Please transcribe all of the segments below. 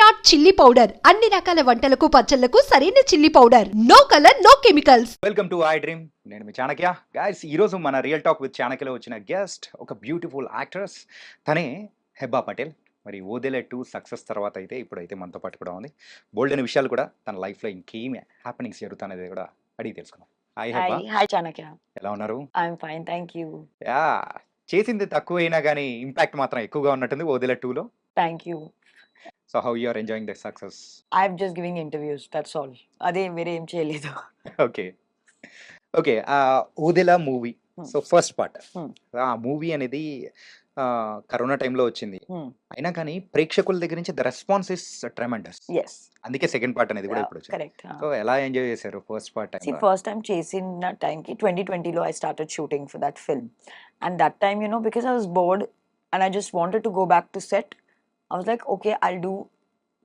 Virat chilli powder అన్ని రకాల వంటలకు పచ్చళ్లకు సరైన chilli powder. No colour no chemicals. Welcome to iDream. నేను మీ చాణక్య. గైస్, ఈరోజు మన రియల్ టాక్ విత్ చాణక్యలో వచ్చిన గెస్ట్ ఒక బ్యూటిఫుల్ యాక్ట్రెస్. తనే హెబ్బా పటేల్. మరి ఓదెలా 2 సక్సెస్ తర్వాత అయితే ఇప్పుడైతే మనతో పాటు కూడా ఉంది. బోల్డ్ అనే విషయాలు కూడా తన లైఫ్లో ఇంకేం హ్యాపెనింగ్స్ జరుగుతున్నది కూడా అడిగి తెలుసుకుందాం. Hi Hebah, Hi Chanakya. ఎలా ఉన్నారు? I'm fine, thank you. Yeah, చేసింది తక్కువైనా కానీ ఇంపాక్ట్ మాత్రం ఎక్కువగా ఉన్నట్టుంది ఓదెలా 2లో. Thank you. So how you are enjoying the success? I'm just giving interviews, that's all. అదే వేరే ఏం చేయలేదు. Okay okay. Odela movie, so first part, Hmm. ఆ మూవీ అనేది కరోనా టైంలో వచ్చింది. అయినా కానీ ప్రేక్షకుల దగ్గర నుంచి the response is tremendous. Yes. అందుకే సెకండ్ పార్ట్ అనేది కూడా ఇప్పుడు వచ్చింది. Correct. సో ఎలా ఎంజాయ్ చేశారు first part See, first time చేసిన టైంకి 2020లో I started shooting for that film. And that time, because I was bored and I just wanted to go back to set, I was like, okay, I'll do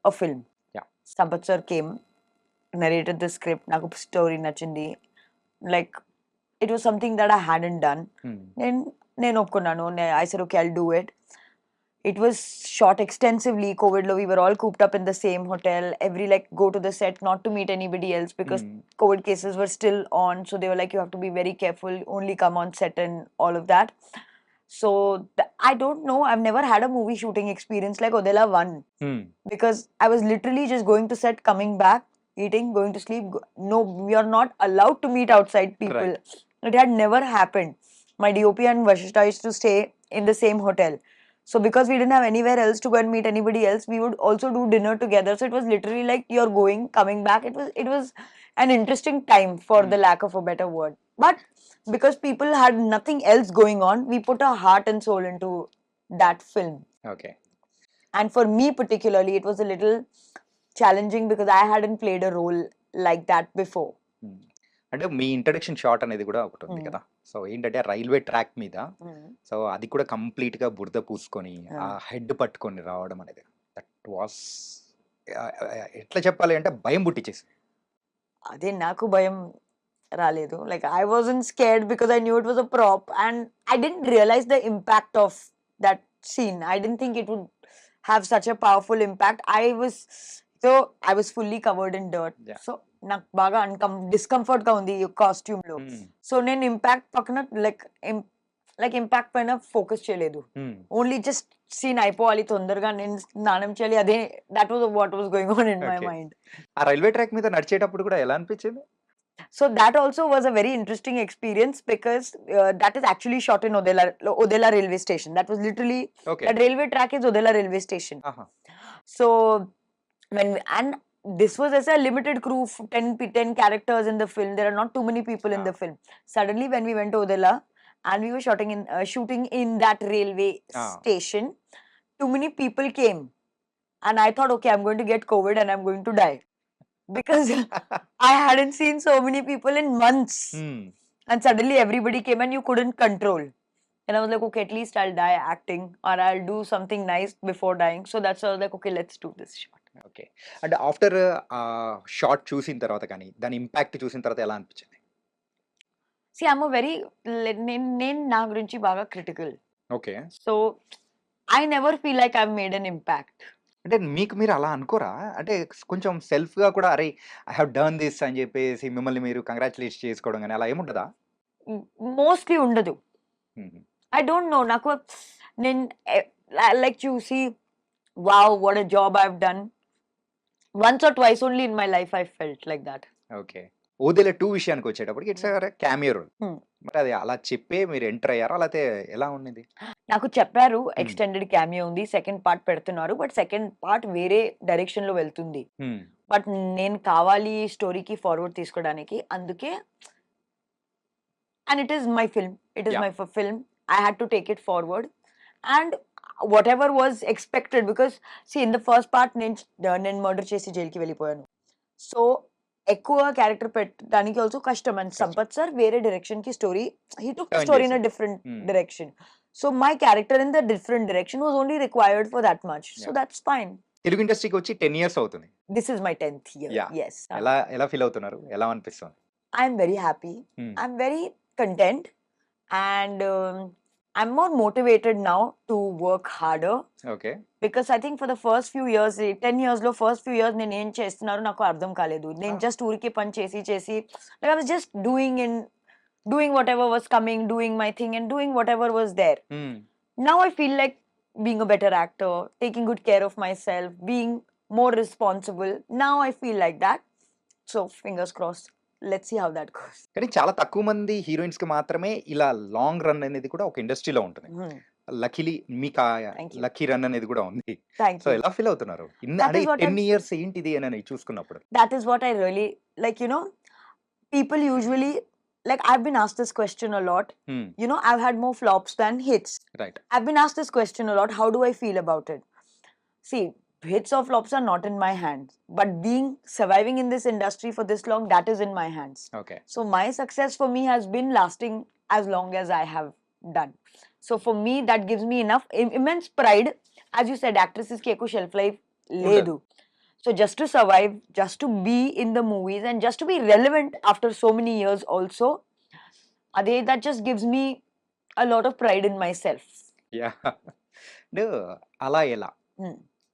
a film. Yeah. Sampath sir came, narrated the script, నాకు story నచ్చింది. Like, it was something that I hadn't done. నేను ఒప్పుకున్నాను. I said, okay, I'll do it. It was shot extensively. COVID lo we were all cooped up in the same hotel. Go to the set, not to meet anybody else because COVID cases were still on. So they were like, you have to be very careful, only come on set and all of that. So I don't know. I've never had a movie shooting experience like Odela 1 because I was literally just going to set, coming back, eating, going to sleep. No, we are not allowed to meet outside people. Right. It had never happened. My DOP and Vashishta used to stay in the same hotel. So because we didn't have anywhere else to go and meet anybody else, we would also do dinner together. So it was literally like you're going, coming back. It was an interesting time for the lack of a better word. But because people had nothing else going on, we put our heart and soul into that film. Okay. And for me particularly, it was a little challenging because I hadn't played a role like that before. అంటే మీ introduction shot అనేది కూడా ఒకటి ఉంది కదా. So ఏంటంటే railway track మీద, so అది కూడా కంప్లీట్ గా బురద పూసుకొని ఆ హెడ్ పట్టుకొని రావడం అనేది దట్ వాస్, ఎట్లా చెప్పాలి అంటే భయం పుట్టించేసి. అదే నాకు భయం రాలేదు. Like I wasn't scared because I knew it was a prop and I didn't realize the impact of that scene. I didn't think it would have such a powerful impact. I was fully covered in dirt. Yeah. So నాకు బాగా discomfort గా ఉంది ఈ costume లో. So నేను impact పక్కన like impact పైన focus చేయలేదు. ఓన్లీ జస్ట్ సీన్ అయిపోవాలి, తొందరగా నేను స్నానం చేయాలి. అదే that was what was going on in my mind. ఆ రైల్వే ట్రాక్ మీద నడిచేటప్పుడు కూడా ఎలా అనిపించింది? So that also was a very interesting experience because that is actually shot in Odela railway station. That was literally, that railway track is Odela railway station. So and this was as a limited crew, 10 characters in the film. There are not too many people in the film. Suddenly when we went to Odela and we were shooting in that railway station, too many people came and I thought, okay, I'm going to get COVID and I'm going to die because I hadn't seen so many people in months. And suddenly everybody came and you couldn't control. And I was like, okay, at least I'll die acting or I'll do something nice before dying. So that's why I was like, okay, let's do this shot. Okay. అంటే after short చూసిన తర్వాత కానీ దాని impact చూసిన తర్వాత ఎలా అనిపించింది? See, I'm a very నేను నా గురించి బాగా critical. Okay. So I never feel like I've made an impact. అంటే మీకు మీరు అలా అనుకోరా? అంటే కొంచెం సెల్ఫ్ గా కూడా అరే ఐ హావ్ డన్ దిస్ అని చెప్పేసి మిమ్మల్ని మీరు కంగ్రాచులేట్ చేసుకోవడం కానీ అలా ఏముంటదా? మోస్ట్లీ ఉండదు. I don't know. నాకు నేను లైక్ చూసి wow, what a job I've done. Once or twice only in my life I felt like that. Okay. Odela 2 విషయానికి వచ్చేటప్పటికి ఇట్స్ క్యామియో రోల్. మరి అది అలా చెప్పే మీరు ఎంటర్ అయ్యారా లేకపోతే ఎలా ఉన్నది? నాకు చెప్పారు ఎక్స్టెండెడ్ క్యామియో ఉంది, సెకండ్ పార్ట్ పెడుతున్నారు, బట్ సెకండ్ పార్ట్ వేరే డైరెక్షన్ లో వెళ్తుంది. బట్ నేను కావాలి స్టోరీకి ఫార్వర్డ్ తీసుకోవడానికి, అందుకే and it is my film. It is my film. I had to take it forward and whatever was expected because see in the first part నేను murder చేసి జైలుకి వెళ్ళిపోయాను. సో ఎక్కువ క్యారెక్టర్ పెట్టడానికి ఆల్సో కష్టం. అండ్ సంపత్ సార్ వేరే direction కి story, he took the story in a different direction. So my character in the different direction was only required for that much. So that's fine. Telugu ఇండస్ట్రీకి వచ్చి 10 years అవుతుంది. This is my 10th year. Yes. ఎలా feel అవుతున్నారు? ఎలా అనిపిస్తుంది? I'm very happy. I'm very content and I'm more motivated now to work harder. Okay. Because I think for the first few years, 10 years లో first few years నేను ఏం చేస్తున్నారో నాకు అర్థం కాలేదు. నేను just ఊరికే పని చేసి like I was just doing whatever was coming, doing my thing and doing whatever was there. Now I feel like being a better actor, taking good care of myself, being more responsible. Now I feel like that. So fingers crossed. Let's see how that goes. కానీ చాలా తక్కువ మంది హీరోయిన్స్‌కి మాత్రమే ఇలా long run అనేది కూడా ఒక ఇండస్ట్రీలో ఉంటుంది. లక్కీలీ మీకు Thank you. లక్కీ రన్ అనేది కూడా ఉంది. Thank so you. ఎలా ఫీల్ అవుతున్నారు? That అంటే is what 10 ఇయర్స్ ఏంటిది అని చూసుకున్నప్పుడు? That is what I really like, people usually, like I've been asked this question a lot. I've had more flops than hits. Right. I've been asked this question a lot. How do I feel about it? See, hits or flops are not in my hands. But surviving in this industry for this long, that is in my hands. Okay. So my success for me has been lasting as long as I have done. So for me, that gives me enough immense pride. As you said, actresses ki ekku shelf life ledu. So just to survive, just to be in the movies and just to be relevant after so many years also, that just gives me a lot of pride in myself. Yeah. అలా ఎలా?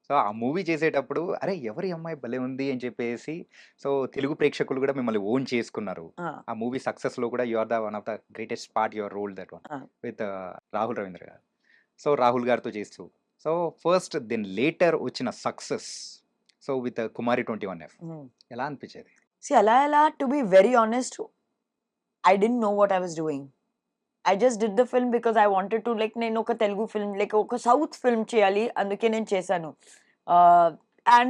So ఆ movie చేసేటప్పుడు అరే ఎవరి అమ్మాయి భలే ఉంది అని చెప్పేసి సో తెలుగు ప్రేక్షకులు కూడా మిమ్మల్ని ఓన్ చేసుకున్నారు. ఆ మూవీ సక్సెస్ లో కూడా you are the one of the greatest part your role that one with Rahul Ravindra garu. So Rahul గారితో చేస్తూ సో ఫస్ట్ దెన్ లేటర్ వచ్చిన success so with Kumari 21F ఎలా అనిపించేది? See, ala, to be very honest, I didn't know what I was doing. I just did the film because I wanted to, like, నేను ఒక Telugu film like ఒక south film చేయాలి, అందుకే నేను చేశాను. And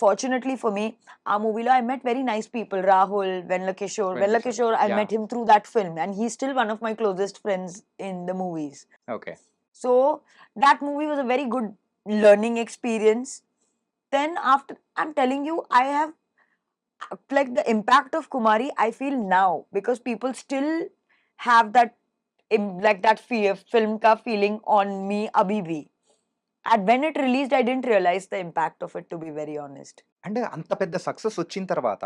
fortunately for me, ఆ మూవీలో I met very nice people. Rahul, Venla Kishore, I met him through that film and he's still one of my closest friends in the movies. Okay. So that movie was a very good learning experience. Then after, I'm telling you, I have, like, the impact of Kumari I feel now because people still have that like that film ka feeling on me abhi bhi. And when it released, I didn't realize the impact of it, to be very honest. అంటే అంత పెద్ద success వచ్చిన తర్వాత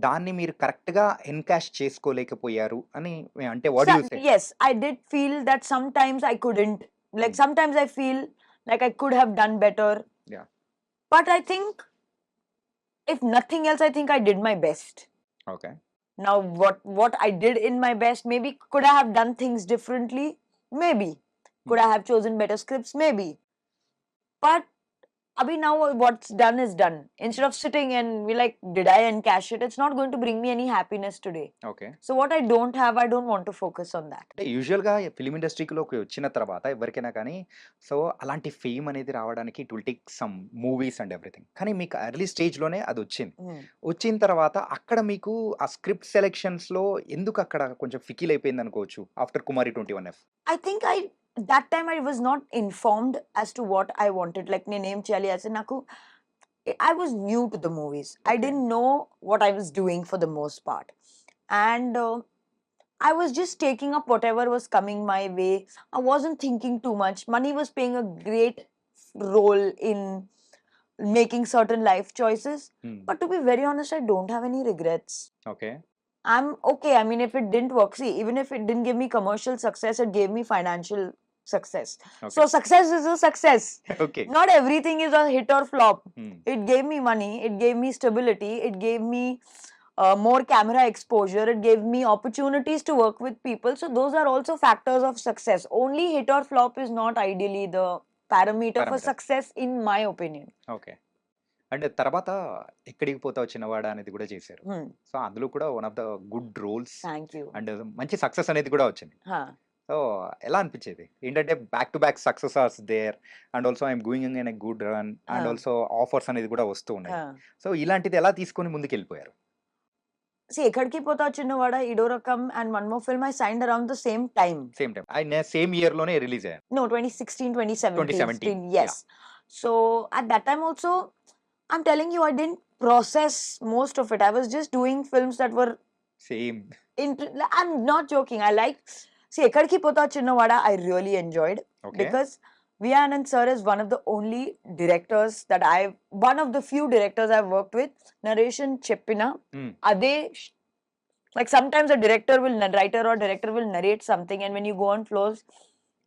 దాన్ని మీరు correct గా encash చేసుకోలేకపోయారు అని అంటే what do you say? Yes, I did feel that sometimes I couldn't. Like sometimes I feel like I could have done better. Yeah. But I think if nothing else, I think I did my best. Okay. Now what I did in my best, maybe could I have done things differently? Maybe. Could I have chosen better scripts? Maybe. But abhi now what's done is done. Instead of sitting and be like, did I encash it? It's not going to bring me any happiness today. Okay. So what I don't have, I don't want to focus on that. అంటే usual గా film ఇండస్ట్రీలోకి వచ్చిన తర్వాత ఎవరికైనా కానీ so అలాంటి fame అనేది రావడానికి it will take some movies and everything. కానీ మీకు ఎర్లీ స్టేజ్ లోనే అది వచ్చింది. వచ్చిన తర్వాత అక్కడ మీకు ఆ స్క్రిప్ట్ సెలెక్షన్స్ లో ఎందుకు అక్కడ కొంచెం ఫికిల్ అయిపోయింది అనుకోవచ్చు after Kumari 21F? I think that time I was not informed as to what I wanted. Like నేను ఏం చేయాలి as నాకు I was new to the movies. I didn't know what I was doing for the most part. And I was just taking up whatever was coming my way. I wasn't thinking too much. Money was playing a great role in making certain life choices. But to be very honest, I don't have any regrets. Okay. I'm okay. I mean, if it didn't work, see, even if it didn't give me commercial success, it gave me financial success. Okay. So success is a success. Okay. Not everything is a hit or flop. It gave me money, it gave me stability, it gave me more camera exposure, it gave me opportunities to work with people. So those are also factors of success. Only hit or flop is not ideally the parameter for success, in my opinion. Okay. And తర్వాత ఎక్కడికి పోతావు చిన్నవాడ అనేది కూడా చేశారు. So అందులో కూడా one of the good roles and మంచి సక్సెస్ అనేది కూడా వచ్చింది. సో ఎలా అనిపించేది ఏంటంటే back to back success are there and also I'm going in a good run and also offers అనేది కూడా వస్తూ ఉన్నాయి. సో ఇలాంటిది ఎలా తీసుకొని ముందుకు వెళ్ళిపోయారు? See, ఎక్కడికి పోతావు చిన్నవాడ, ఇడో రకం and one more film I signed around the same time. Same year లోనే రిలీజ్ అయ్యారు. No, 2016. Yes. So at that time also, I'm telling you, I didn't process most of it. I was just doing films that were same. I'm not joking. See, Ekkadiki Pota Chinnavada, I really enjoyed. Okay. Because V. Anand sir is one of the only directors that one of the few directors I've worked with. Narration Cheppina. Ade, like sometimes a writer or director will narrate something, and when you go on floors,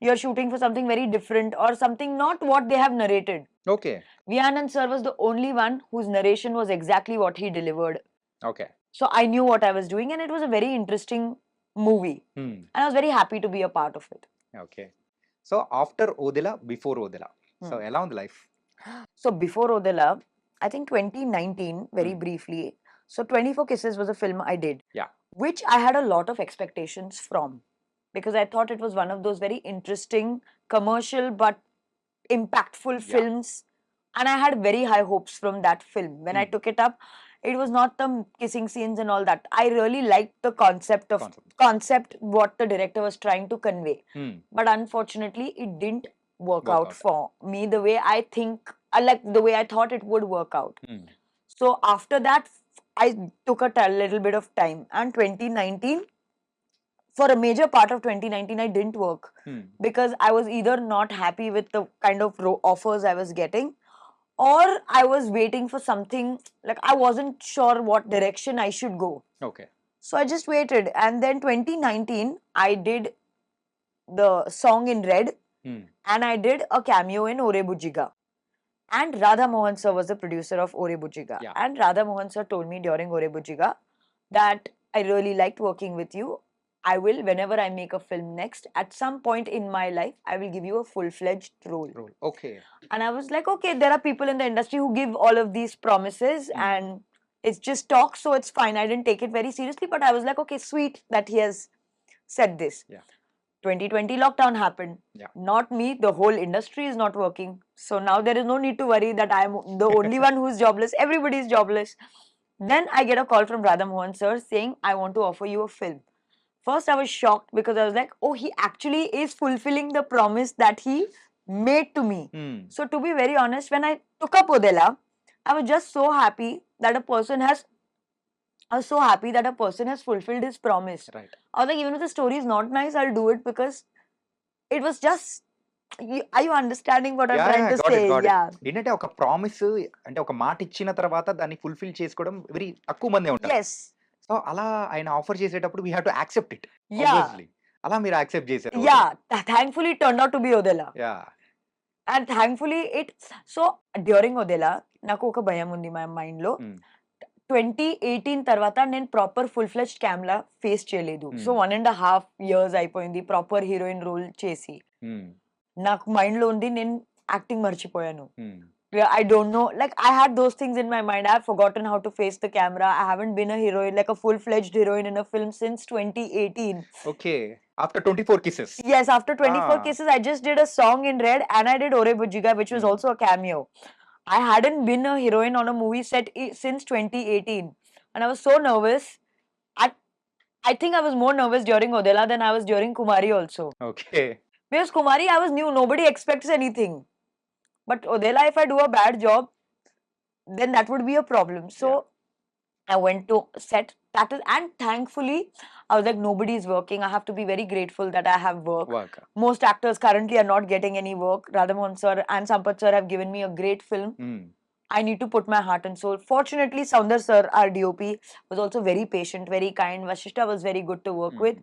you're shooting for something very different or something not what they have narrated. Okay. Vianand sir was the only one whose narration was exactly what he delivered. Okay. So I knew what I was doing, and it was a very interesting movie. And I was very happy to be a part of it. Okay. So after Odela, before Odela. So Hmm. along the life. So before Odela, I think 2019, very briefly. So 24 Kisses was a film I did. Yeah. Which I had a lot of expectations from. Because I thought it was one of those very interesting, commercial but impactful films. And I had very high hopes from that film. When I took it up, it was not the kissing scenes and all that. I really liked the concept what the director was trying to convey. But unfortunately, it didn't work out for me the way I think, like the way I thought it would work out. So after that, I took a little bit of time. And 2019, for a major part of 2019, I didn't work because I was either not happy with the kind of offers I was getting, or I was waiting for something, like I wasn't sure what direction I should go. Okay. So I just waited, and then 2019 I did the song in Red, and I did a cameo in Ore Bujiga. And Radha Mohan sir was the producer of Ore Bujiga. Yeah. And Radha Mohan sir told me during Ore Bujiga that I really liked working with you. I will, whenever I make a film next, at some point in my life, I will give you a full-fledged role. Okay. And I was like, okay, there are people in the industry who give all of these promises and it's just talk, so it's fine. I didn't take it very seriously, but I was like, okay, sweet that he has said this. Yeah. 2020 lockdown happened. Yeah. Not me, the whole industry is not working. So now there is no need to worry that I'm the only one who's jobless. Everybody is jobless. Then I get a call from Radha Mohan sir saying, I want to offer you a film. First, I was shocked because I was like, oh, he actually is fulfilling the promise that he made to me. So, to be very honest, when I took up Odela, I was just so happy that a person has fulfilled his promise. Right. I was like, even if the story is not nice, I'll do it because it was just. Are you understanding what I'm trying to say? Yeah. ఏంటంటే ఒక promise అంటే ఒక మాట ఇచ్చిన తర్వాత దాన్ని fulfil చేసుకోవడం very తక్కువ మందే ఉంటారు. Yes. సో అలా ఆయన ఆఫర్ చేసేటప్పుడు we have to accept it. Yeah. అలా మీరు యాక్సెప్ట్ చేశారు. Yeah. Thankfully, it turned out to be Odela. Yeah. And thankfully so during Odela, నాకు ఒక భయం ఉంది my mind లో. 2018 తర్వాత నేను ప్రాపర్ ఫుల్ ఫ్లెజ్డ్ క్యామ్లా ఫేస్ చేయలేదు. సో 1.5 years అయిపోయింది ప్రాపర్ హీరోయిన్ రోల్ చేసి. నాకు మైండ్ లో ఉంది నేను యాక్టింగ్ మర్చిపోయాను. I don't know, like I had those things in my mind. I have forgotten how to face the camera. I haven't been a heroine, like a full-fledged heroine in a film since 2018. Okay. After 24 Kisses. Yes, after 24 Kisses, I just did a song in Red and I did Ore Bujiga, which was also a cameo. I hadn't been a heroine on a movie set since 2018. And I was so nervous. I think I was more nervous during Odela than I was during Kumari also. Okay. Because Kumari, I was new. Nobody expects anything. But Odela, if I do a bad job, then that would be a problem. So I went to set. And thankfully, I was like, nobody is working. I have to be very grateful that I have work. Most actors currently are not getting any work. Radhamohan sir and Sampath sir have given me a great film. I need to put my heart and soul. Fortunately, Soundar sir, our DOP, was also very patient, very kind. Vashishta was very good to work with.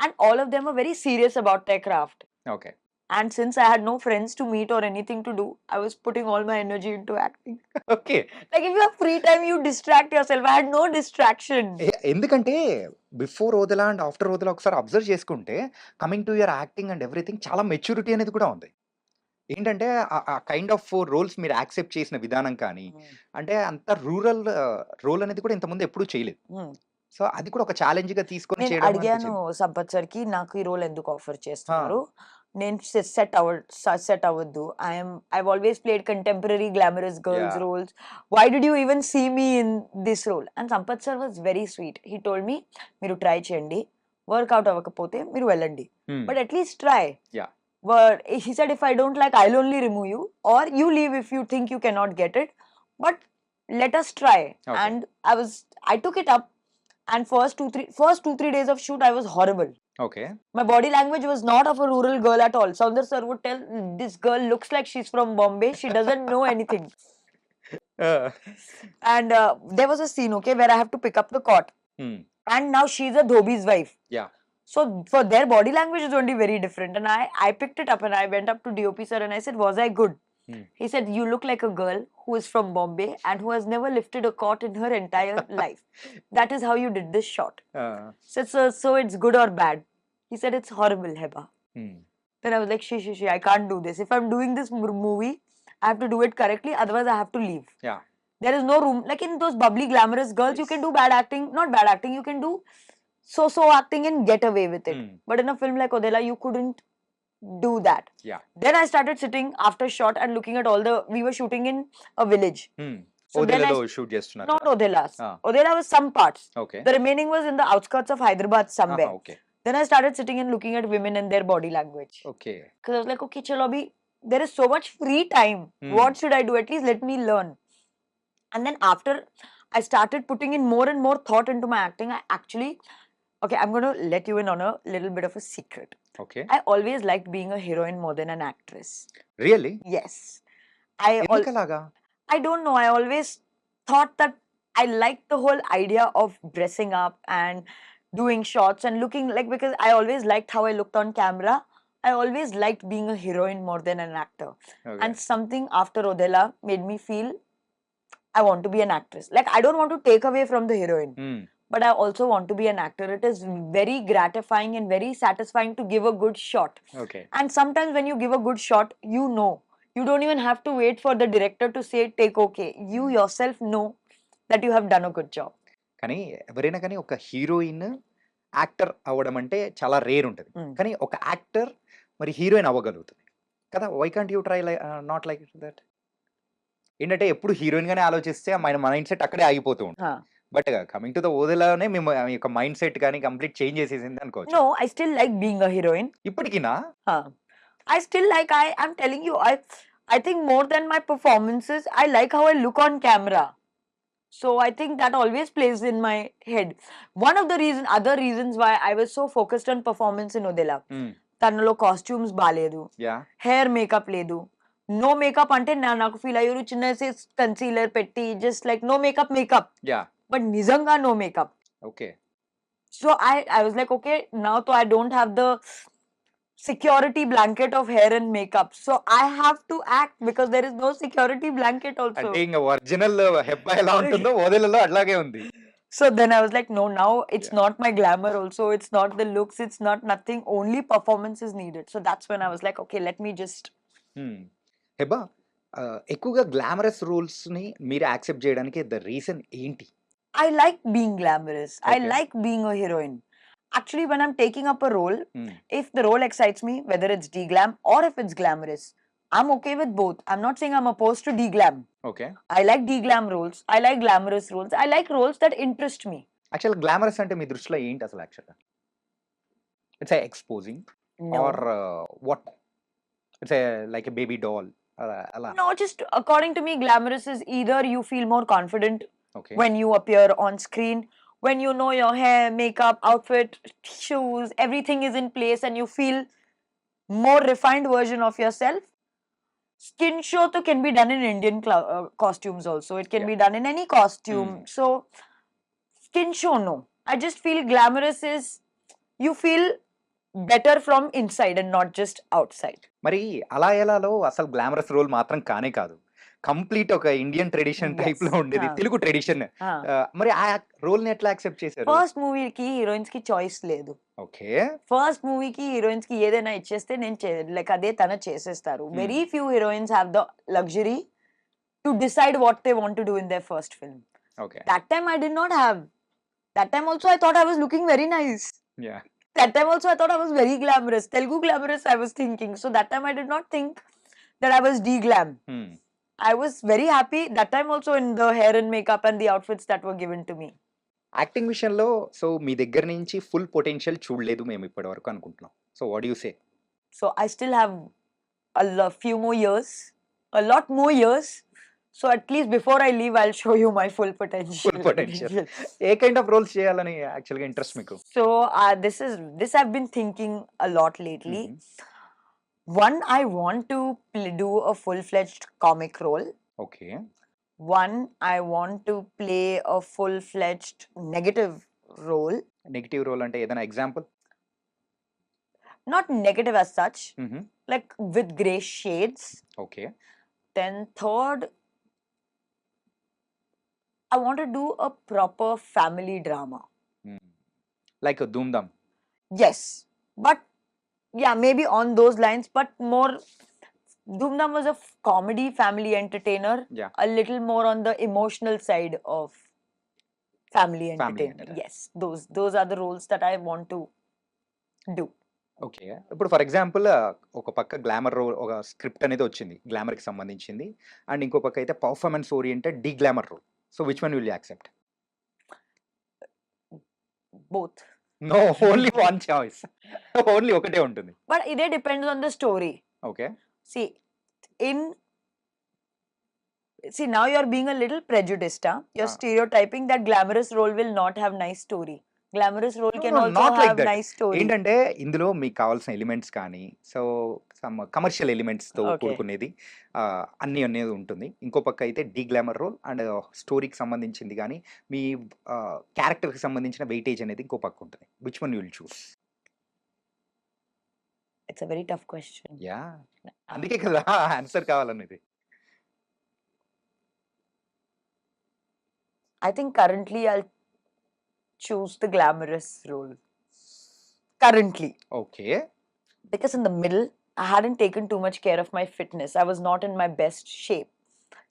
And all of them were very serious about their craft. Okay. And since I had no friends to meet or anything to do, I was putting all my energy into acting. Okay. Like if you have free time, you distract yourself. I had no distraction. ఎందుకంటే before Odela and after Odela ఒకసారి observe చేసుకుంటే coming to your acting and everything చాలా maturity అనేది కూడా ఉంది. ఏంటంటే ఆ kind of roles మీరు యాక్సెప్ట్ చేసిన విధానం కానీ అంటే అంత రూరల్ రోల్ అనేది కూడా ఇంతకుముందు ఎప్పుడూ చేయలేదు. సో అది కూడా ఒక ఛాలెంజ్ గా తీసుకొని నేను చేయడం అడిగాను సంపత్ సార్ కి నాకు ఈ రోల్ ఎందుకు ఆఫర్ చేస్తున్నారు. నేను సెట్ అవ్వద్దు. I've always played contemporary glamorous girls roles. Why did you even see me in this role? And Sampath sir was very sweet. He told me, మీరు ట్రై చేయండి, వర్క్అవుట్ అవ్వకపోతే మీరు వెళ్ళండి, but at least try. But he said, if I don't like, I'll only remove you, or you leave if you think you cannot get it, but let us try. And I took it up, and first 2-3 days of shoot I was horrible. Okay. My body language was not of a rural girl at all. Soundar sir would tell, this girl looks like she's from Bombay. She doesn't know anything. And there was a scene, okay, where I have to pick up the cot. And now she's a dhobi's wife. Yeah. So for their body language is only very different. And I picked it up and I went up to DOP sir and I said, was I good? He said, you look like a girl who is from Bombay and who has never lifted a cot in her entire life. That is how you did this shot. So it's good or bad? He said, it's horrible, Hebah. Then I was like, she, I can't do this. If I'm doing this movie, I have to do it correctly. Otherwise, I have to leave. Yeah. There is no room. Like in those bubbly, glamorous girls, you can do bad acting. Not bad acting. You can do so acting and get away with it. But in a film like Odela, you couldn't do that. Yeah. Then I started sitting after shot and looking at all the. We were shooting in a village. So then shoot చేస్తున్నారు not Odelas. Odela was some parts. Okay. The remaining was in the outskirts of Hyderabad somewhere. Okay. Then I started sitting and looking at women and their body language. Okay. Because I was like, okay, chalo, abhi, there is so much free time. What should I do? At least let me learn. And then after I started putting in more and more thought into my acting, I actually, okay, I'm going to let you in on a little bit of a secret. Okay. I always liked being a heroine more than an actress. Really? Yes. ఎందుకలాగా? I don't know. I always thought that I liked the whole idea of dressing up and doing shots and looking like, because I always liked how I looked on camera. I always liked being a heroine more than an actor. Okay. And something after Odela made me feel I want to be an actress. Like, I don't want to take away from the heroine, but I also want to be an actor. It is very gratifying and very satisfying to give a good shot. Okay. And sometimes when you give a good shot, you know. You don't even have to wait for the director to say, take okay. You yourself know that you have done a good job. కానీ ఎవరైనా కానీ ఒక heroine actor అవ్వడం అంటే చాలా rare ఉంటుంది. కానీ ఒక యాక్టర్ మరి హీరోయిన్ అవ్వగలుగుతుంది కదా. Why can't you try not like that? ఏంటంటే ఎప్పుడు హీరోయిన్ గానే ఆలోచిస్తే మన మైండ్ సెట్ అక్కడే ఆగిపోతూ ఉంటుంది. బట్ కమింగ్ టు ద ఓదెలానే మేము యొక్క మైండ్ సెట్ కానీ కంప్లీట్ చేంజ్ చేసేసింది అనుకోవచ్చు. No, I still like being a heroine. ఇప్పటికినా? I still like, I'm telling you, I think more than my performances, I like how I look on camera. So I think that always plays in my head. One of the other reasons why I was so focused on performance in Odela, tanalo costumes baledu, hair makeup ledu, no makeup ante naku feel ayuru chinna se concealer petti, just like no makeup. Yeah. But nizanga no makeup. Okay. So I was like, okay, now so I don't have the security blanket of hair and makeup, so I have to act because there is no security blanket also. అంటే ఇంకా original Hebah ఎలా ఉంటుందో ఓదెలలో అట్లాగే ఉంది. So then I was like, no, now it's not my glamour also, it's not the looks, it's not nothing, only performance is needed. So that's when I was like, okay, let me just Hebah ఎక్కువగా glamorous roles ని మీరు accept చేయడానికి the reason ఏంటి? I like being glamorous. I like being a heroine. Actually, when I'm taking up a role, if the role excites me, whether it's de-glam or if it's glamorous, I'm okay with both. I'm not saying I'm opposed to de-glam. Okay. I like de-glam roles. I like glamorous roles. I like roles that interest me. Actually, glamorous అంటే మీ దృష్టిలో ఏంటి అసలు యాక్చువల్గా? It's a exposing or what? It's a like a baby doll. No, just according to me, glamorous is either you feel more confident when you appear on screen, when you know your hair, makeup, outfit, shoes, everything is in place and you feel more refined version of yourself. Skin show to can be done in Indian costumes also. It can be done in any costume. So skin show, no. I just feel glamorous is you feel better from inside and not just outside. మరి అలా ఎలాలో అసలు glamorous role మాత్రం కానే కాదు, complete ఒక Indian tradition type లో ఉండేది, Telugu tradition. మరి ఆ రోల్ ని ఎట్లా యాక్సెప్ట్ చేశారు? ఫస్ట్ మూవీకి హీరోయిన్స్ కి చాయిస్ లేదు. ఓకే. ఫస్ట్ మూవీకి హీరోయిన్స్ కి ఏదైనా ఇచ్చేస్తే నేను లైక్ అదే తన చేసేస్తారు. Very few heroines have the luxury to decide what they want to do in there first film. Okay. That time I did not have. That time also I thought I was looking very nice. Yeah. That time also I thought I was very glamorous. Telugu glamorous I was thinking. So that time I did not think that I was de-glam. I was very happy that time also in the hair and makeup and the outfits that were given to me. Acting విషయంలో so మీ దగ్గర నుంచి full potential చూడలేదు మేము ఇప్పటి వరకు అనుకుంటున్నాం. So what do you say? So I still have few more years, a lot more years. So at least before I leave, I'll show you my full potential. Full potential. ఏ kind of roles చేయాలని యాక్చువల్గా interest మీకు? So this I've been thinking a lot lately. One, I want to do a full-fledged comic role. Okay. One, I want to play a full-fledged negative role. Negative role అంటే ఏదైనా example? not negative as such, Mm-hmm. like with gray shades. Okay. Then third, I want to do a proper family drama. Like a Doom Dum. Yes, but yeah, maybe on those lines, but more. Dhoom Dham was a comedy family entertainer. Yeah. A little more on the emotional side of family entertainer. entertainer. Yes, those are the roles that I want to do. Okay. ఇప్పుడు for example ఒక పక్క glamour role ఒక script అనేది వచ్చింది. గ్లామర్‌కి సంబంధించింది. And ఇంకో పక్క అయితే performance oriented deglamour role. So which one will you accept? Both. No only one choice. Only ఒకటే ఉంటుంది. But it depends on the story. Okay. See, now you're being a little prejudiced, huh? You're stereotyping that glamorous role will not have nice story. Glamorous role can also have nice story. ఏంటంటే ఇందులో మీకు కావాల్సిన elements కానీ so some commercial ఎలిమెంట్స్‌తో కూడుకునేది అన్నీ అనేది ఉంటుంది. ఇంకో పక్క అయితే డీగ్లామర్ రోల్ అండ్ స్టోరీకి సంబంధించింది గానీ మీ క్యారెక్టర్‌కి సంబంధించిన వెయిటేజ్ అనేది ఇంకో పక్క ఉంటుంది. Which one you will choose? It's a very tough question. Yeah! అందుకే కదా ఆన్సర్ కావాలనేది. I think currently I'll choose the glamorous role. Currently. Okay. Because in the middle, I hadn't taken too much care of my fitness. I was not in my best shape.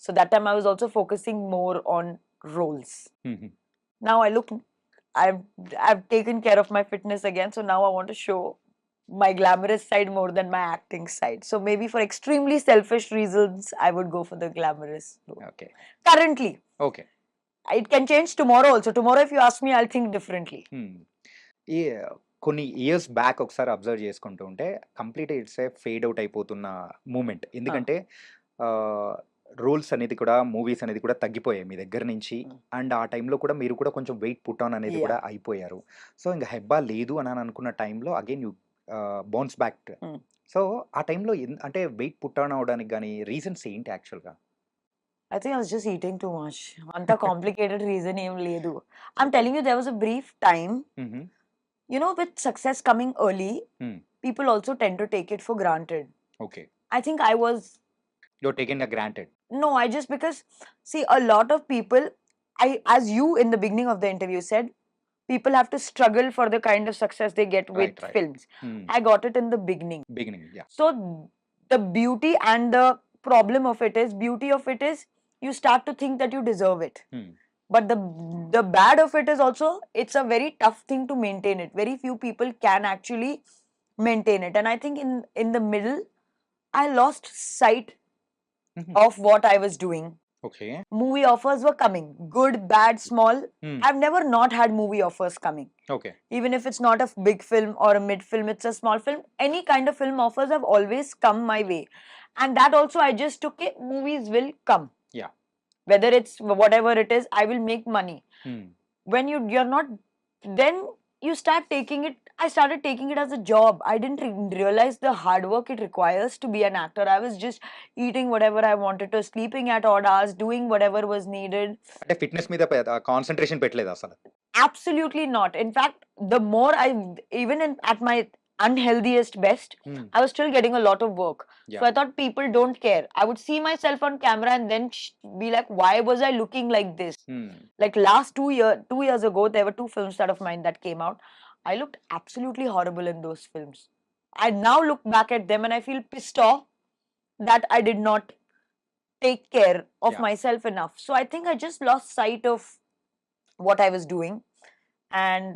So that time I was also focusing more on roles. Mhm. Now I've taken care of my fitness again. So now I want to show my glamorous side more than my acting side. So maybe for extremely selfish reasons, I would go for the glamorous role. Okay. Currently. Okay. It can change tomorrow also. Tomorrow if you ask me, I'll think differently. ఈ కొన్ని years back ఒకసారి observe చేసుకుంటూ ఉంటే complete it's a fade out అయిపోతున్న moment. ఎందుకంటే roles అనేది కూడా movies అనేది కూడా తగ్గిపోయాయి మీ దగ్గర నుంచి. అండ్ ఆ టైంలో కూడా మీరు కూడా కొంచెం వెయిట్ పుట్ ఆన్ అనేది కూడా అయిపోయారు. సో ఇంకా హెబ్బా లేదు అని అనుకున్న టైంలో again you bounce back. So ఆ టైంలో అంటే వెయిట్ పుట్ ఆన్ అవడానికి కానీ రీజన్స్ ఏంటి యాక్చువల్గా? I think I was just eating too much. Anta complicated reason em ledu. I'm telling you, there was a brief time. You know, with success coming early, people also tend to take it for granted. Okay. I think I was. You're taking it granted. No, because see, a lot of people, as you in the beginning of the interview said, people have to struggle for the kind of success they get with films. I got it in the beginning. Yeah. So the beauty and the problem of it is, you start to think that you deserve it. But the bad of it is also, it's a very tough thing to maintain it. Very few people can actually maintain it. And I think in the middle, I lost sight of what I was doing. Okay. Movie offers were coming. Good, bad, small. I've never not had movie offers coming. Okay. Even if it's not a big film or a mid film, it's a small film. Any kind of film offers have always come my way. And that also I just took it. Movies will come. Yeah. Whether it's whatever it is, I will make money. When you're not, then you start taking it. I started taking it as a job. I didn't realize the hard work it requires to be an actor. I was just eating whatever I wanted to, sleeping at odd hours, doing whatever was needed. అంటే fitness మీద concentration పెట్టలేదు అసలు? Absolutely not. In fact, the more at my unhealthiest best, I was still getting a lot of work. So I thought people don't care. I would see myself on camera and then be like, why was I looking like this? Like last 2 years ago, there were 2 films of mine that came out. I looked absolutely horrible in those films. I now look back at them and I feel pissed off that I did not take care of myself enough. So I think I just lost sight of what I was doing. And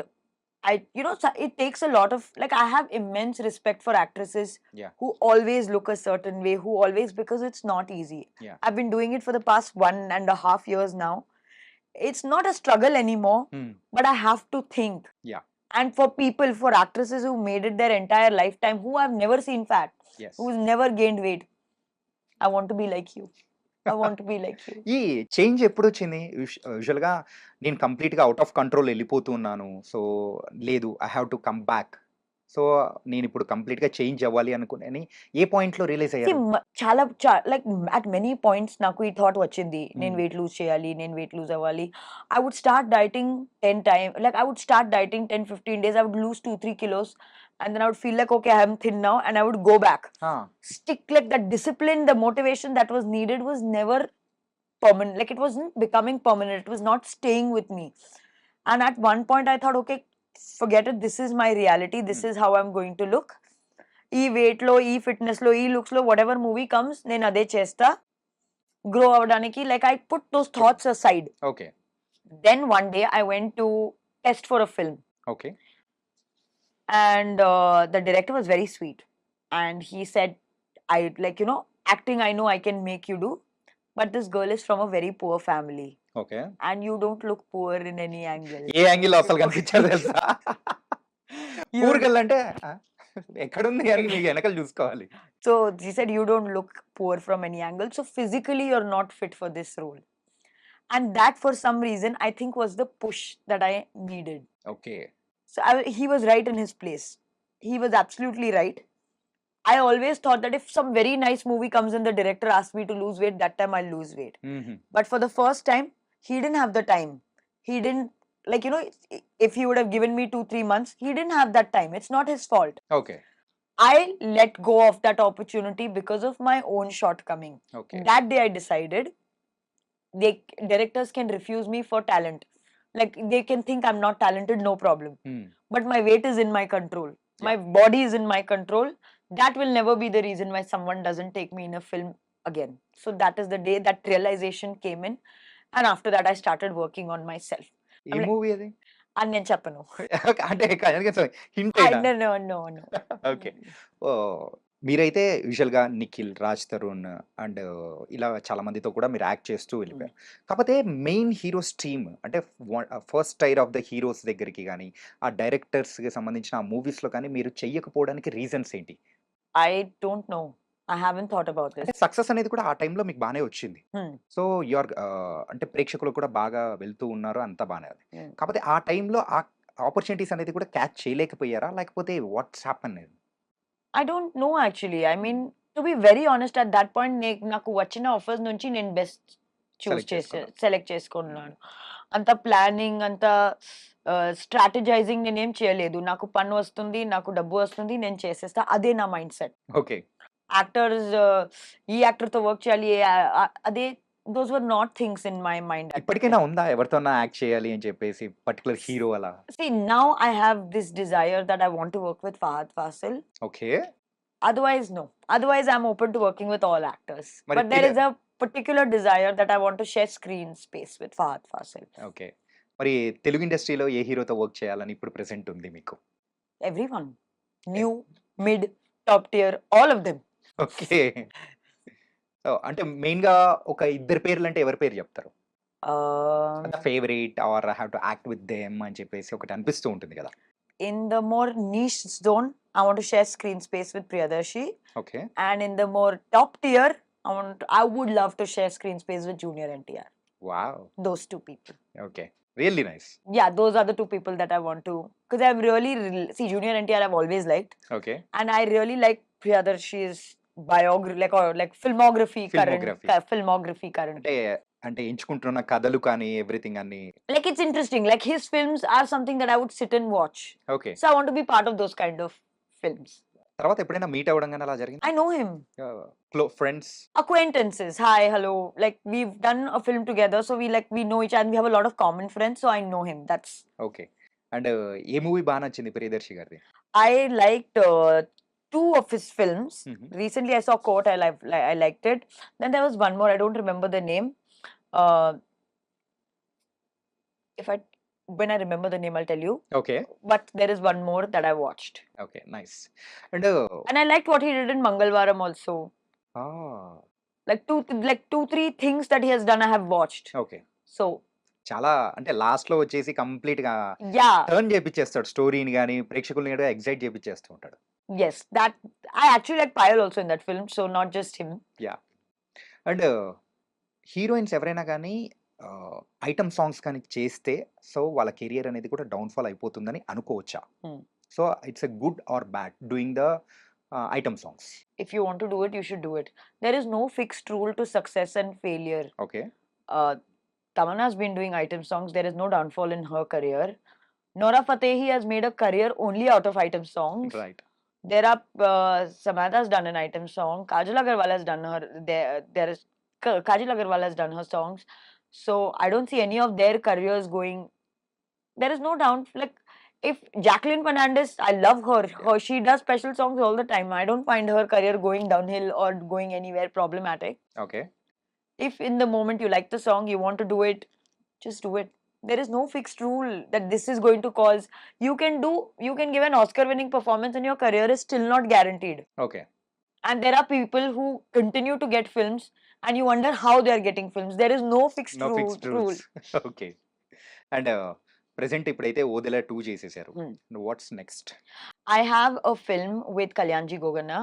it takes a lot of, like, I have immense respect for actresses who always look a certain way, because it's not easy. I've been doing it for the past 1.5 years now. It's not a struggle anymore, but I have to think. And for actresses who made it their entire lifetime, who I've never seen fat, who's never gained weight, I want to be like you. I want to be like you. ఈ change ఎప్పుడు వచ్చింది? యూజువల్గా నేను కంప్లీట్గా out of control వెళ్ళిపోతున్నాను, so లేదు I have to come back, so నేను ఇప్పుడు కంప్లీట్గా చేంజ్ అవ్వాలి అనుకుని ఏ పాయింట్లో రియలైజ్ అయ్యారు? చాలా లైక్ అట్ మెనీ పాయింట్స్ నాకు ఈ థాట్ వచ్చింది, నేను వెయిట్ లూజ్ చేయాలి, నేను వెయిట్ లూజ్ అవ్వాలి. I would start dieting 10 times, like I would start dieting 10-15 days, I would lose 2-3 kilos. and then I would feel like, okay, I am thin now, and I would go back. Stick, like that discipline, the motivation that was needed was never permanent. Like it wasn't becoming permanent. It was not staying with me. And at one point I thought, okay, forget it. This is my reality. This is how I'm going to look. E weight lo, e fitness lo, e looks lo, whatever movie comes, nenu ade chesta. Grow avdaniki. Like I put those thoughts aside. Okay. Then one day I went to test for a film. Okay. And the director was very sweet. And he said, I like, you know, acting I know I can make you do. But this girl is from a very poor family. Okay. And you don't look poor in any angle. A angle అసలు కనిపించదు తెలుసా? Poor girl అంటే ఎక్కడుంది అని మీకు వెనకాల చూసుకోవాలి. So he said, you don't look poor from any angle. So physically you're not fit for this role. And that for some reason I think was the push that I needed. Okay. So he was right in his place. He was absolutely right. I always thought that if some very nice movie comes and the director asks me to lose weight, that time I'll lose weight. But for the first time, he didn't have the time. He didn't, like, you know, if he would have given me 2-3 months, he didn't have that time. It's not his fault. Okay. I let go of that opportunity because of my own shortcoming. Okay. That day I decided, directors can refuse me for talent. Like they can think I'm not talented, no problem. But my weight is in my control. My body is in my control. That will never be the reason why someone doesn't take me in a film again. So that is the day that realization came in. And after that, I started working on myself. A movie అది? And నేను చెప్పను. అంటే hint No. Okay. మీరైతే యూజువల్గా Nikhil, Raj Tarun and ఇలా చాలా మందితో కూడా మీరు యాక్ట్ చేస్తూ వెళ్ళిపోయారు. కాకపోతే మెయిన్ హీరోస్ టీమ్ అంటే first tyre of the heroes దగ్గరికి కానీ ఆ డైరెక్టర్స్కి సంబంధించిన ఆ మూవీస్లో కానీ మీరు చెయ్యకపోవడానికి రీజన్స్ ఏంటి? I don't know. I haven't thought about this. అంటే సక్సెస్ అనేది కూడా ఆ టైంలో మీకు బాగానే వచ్చింది. సో యువర్ అంటే ప్రేక్షకులు కూడా బాగా వెళ్తూ ఉన్నారు, అంతా బాగానే ఉంది. కాకపోతే ఆ టైంలో ఆ ఆపర్చునిటీస్ అనేది కూడా క్యాచ్ చేయలేకపోయారా, లేకపోతే watts happen? I don't know actually. I mean, to be very honest, at that point, నాకు వచ్చిన ఆఫర్స్ నుంచి నేను బెస్ట్ సెలెక్ట్ చేసుకున్నాను. అంత ప్లానింగ్, అంత స్ట్రాటజైజింగ్ నేనేం చేయలేదు. నాకు పన్ను వస్తుంది, నాకు డబ్బు వస్తుంది, నేను చేసేస్తా. అదే నా మైండ్ సెట్. ఓకే. యాక్టర్స్ ఈ యాక్టర్తో వర్క్ చేయాలి, అదే those were not things in my mind. ఇప్పటికైనా ఉందా ఎవరితోనా యాక్ట్ చేయాలి అని చెప్పేసి పర్టికులర్ హీరో అలా? See, now I have this desire that I want to work with Fahad Fasil. Okay. Otherwise, no. Otherwise, I'm open to working with all actors. But there is a particular desire that I want to share screen space with Fahad Fasil. Okay. మరి తెలుగు ఇండస్ట్రీలో ఏ హీరోతో work చేయాలని ఇప్పుడు present ఉంది మీకు? Everyone. New, mid, top tier, all of them. Okay. అంటే main గా ఒక ఇద్దరు పేర్లు అంటే ఎవరి పేరు చెప్తారు? Favourite or I have to act with them అని చెప్పేసి ఒకటి అనిపిస్తూ ఉంటుంది కదా. In the more niche zone, I want to share screen space with Priyadarshi. Okay. And in the more top tier, I would love to share screen space with Junior NTR. Wow. Those two people. Okay. Really nice. Yeah, those are the two people that I want to, because I've really see Junior NTR I've always liked. Okay. And I really like Priyadarshis biography, like filmography current. అంటే ఎంచుకుంటున్న కథలు కానీ everything అన్ని like it's interesting, like his films are something that I would sit and watch. Okay. So I want to be part of those kind of films. తర్వాత ఎప్పుడైనా meet అవ్వడం గానీ అలా జరిగింది? I know him. Friends, acquaintances, hi, hello, like we've done a film together, so we know each other and we have a lot of common friends, so I know him. That's okay. And A movie బాగా నచ్చింది ప్రియదర్శి గారిది? I liked 2 of his films. Recently I saw Court. I liked it. Then there was one more, I don't remember the name. When I remember the name, I'll tell you. Okay. But there is one more that I watched. Okay, nice. And I liked what he did in Mangalwaram also. Like 2-3 things that he has done I have watched. Okay. So చాలా అంటే last లో వచ్చేసి complete గా turn చేపిచ్చేస్తాడు స్టోరీని గానీ ప్రేక్షకుల్ని కూడా excite చేపిచ్చేస్తూ ఉంటాడు. Yes, that I actually like Payal also in that film, so not just him. Yeah. And heroines ఎవరైనా కానీ ఐటమ్ సాంగ్స్ కానీ చేస్తే సో వాళ్ళ కెరియర్ అనేది కూడా డౌన్ఫాల్ అయిపోతుందని అనుకోవచ్చా? So it's a good or bad doing the item songs? If you want to do it, you should do it. There is no fixed rule to success and failure. Okay. Tamanna's been doing item songs. There is no downfall in her career. Nora Fatehi has made a career only out of item songs. Right. There are Samantha's done an item song. Kajal Agarwal has done her. There is Kajal Agarwal has done her songs. So I don't see any of their careers going. There is no doubt. Like if Jacqueline Fernandez, I love her. She does special songs all the time. I don't find her career going downhill or going anywhere problematic. Okay. If in the moment you like the song, you want to do it, just do it. There is no fixed rule that this is going to cause. You can give an Oscar winning performance and your career is still not guaranteed. Okay. And there are people who continue to get films and you wonder how they are getting films. There is no fixed no rule. Fixed rules. Okay. And present ఇప్పుడైతే ఓదెలా 2 చేసేసారు. What's next? I have a film with Kalyanji Gogana.